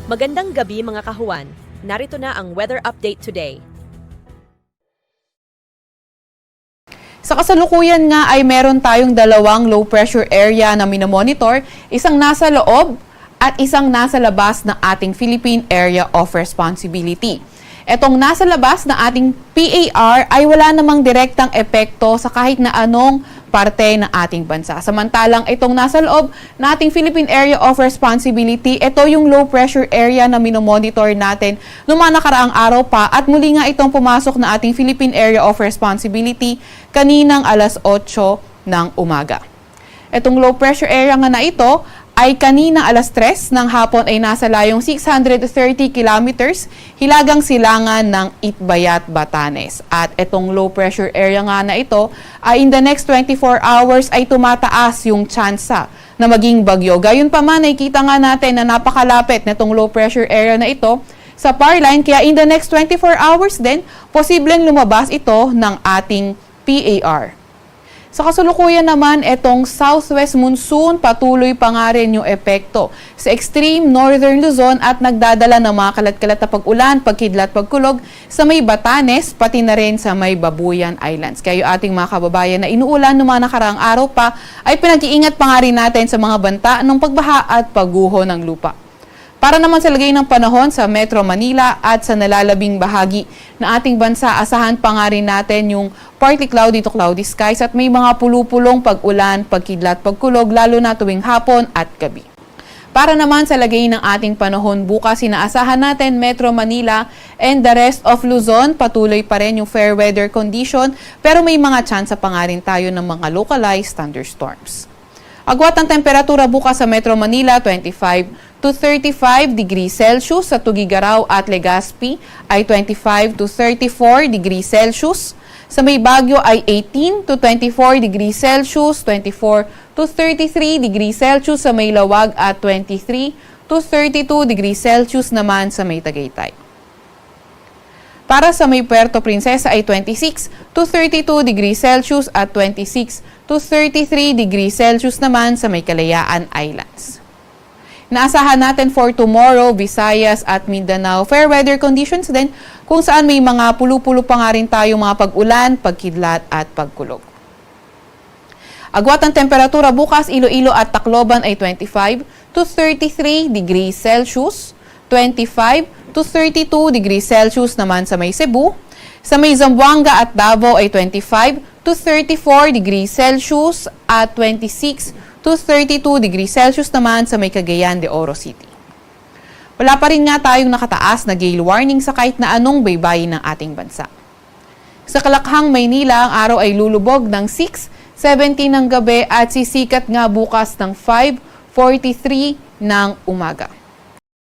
Magandang gabi mga kahuwan. Narito na ang weather update today. Sa kasalukuyan nga ay meron tayong dalawang low pressure area na minomonitor, isang nasa loob at isang nasa labas ng ating Philippine Area of Responsibility. Etong nasa labas na ating PAR ay wala namang direktang epekto sa kahit na anong parte ng ating bansa. Samantalang itong nasa loob na ating Philippine Area of Responsibility, ito yung low pressure area na minomonitor natin noong mga nakaraang araw pa at muli nga itong pumasok na ating Philippine Area of Responsibility kaninang alas 8 ng umaga. Itong low pressure area nga na ito ay kanina alas 3 ng hapon ay nasa layong 630 kilometers hilagang silangan ng Itbayat, Batanes. At itong low pressure area nga na ito ay in the next 24 hours ay tumataas yung tsansa na maging bagyo. Gayunpaman, nakikita nga natin na napakalapit na itong low pressure area na ito sa PAR line, kaya in the next 24 hours din, posibleng lumabas ito ng ating PAR. Sa kasalukuyan naman, itong southwest monsoon patuloy pa nga rin yung epekto sa extreme northern Luzon at nagdadala ng mga kalat-kalat na pag-ulan, pagkidlat, pagkulog sa may Batanes, pati na rin sa may Babuyan Islands. Kaya yung ating mga kababayan na inuulan ng mga nakaraang araw pa ay pinag-iingat pa nga rin natin sa mga banta ng pagbaha at pagguho ng lupa. Para naman sa lagay ng panahon sa Metro Manila at sa nalalabing bahagi ng ating bansa, asahan pa nga rin natin yung partly cloudy to cloudy skies at may mga pulupulong pag-ulan, pagkidlat, pagkulog, lalo na tuwing hapon at gabi. Para naman sa lagay ng ating panahon bukas, inaasahan natin Metro Manila and the rest of Luzon, patuloy pa rin yung fair weather condition, pero may mga tsansa pa nga rin tayo ng mga localized thunderstorms. Agwat ng temperatura bukas sa Metro Manila, 25 to 35 degrees Celsius. Sa Tugigaraw at Legazpi ay 25 to 34 degrees Celsius. Sa may Baguio ay 18 to 24 degrees Celsius, 24 to 33 degrees Celsius sa may Lawag at 23 to 32 degrees Celsius naman sa may Tagaytay. Para sa may Puerto Princesa ay 26 to 32 degrees Celsius at 26 to 33 degrees Celsius naman sa may Kalayaan Islands. Naasahan natin for tomorrow, Visayas at Mindanao, fair weather conditions din kung saan may mga pulu-pulo pa nga rin tayo mga pag-ulan, pagkidlat at pagkulog. Agwat ng temperatura bukas, Iloilo at Tacloban ay 25 to 33 degrees Celsius, 25 to 32 degrees Celsius naman sa may Cebu. Sa may Zamboanga at Davao ay 25 to 34 degrees Celsius at 26 to 32 degrees Celsius naman sa may Cagayan de Oro City. Wala pa rin nga tayong nakataas na gale warning sa kahit na anong baybayin ng ating bansa. Sa Kalakhang, Maynila, ang araw ay lulubog ng 6:17 ng gabi at sisikat nga bukas ng 5:43 ng umaga.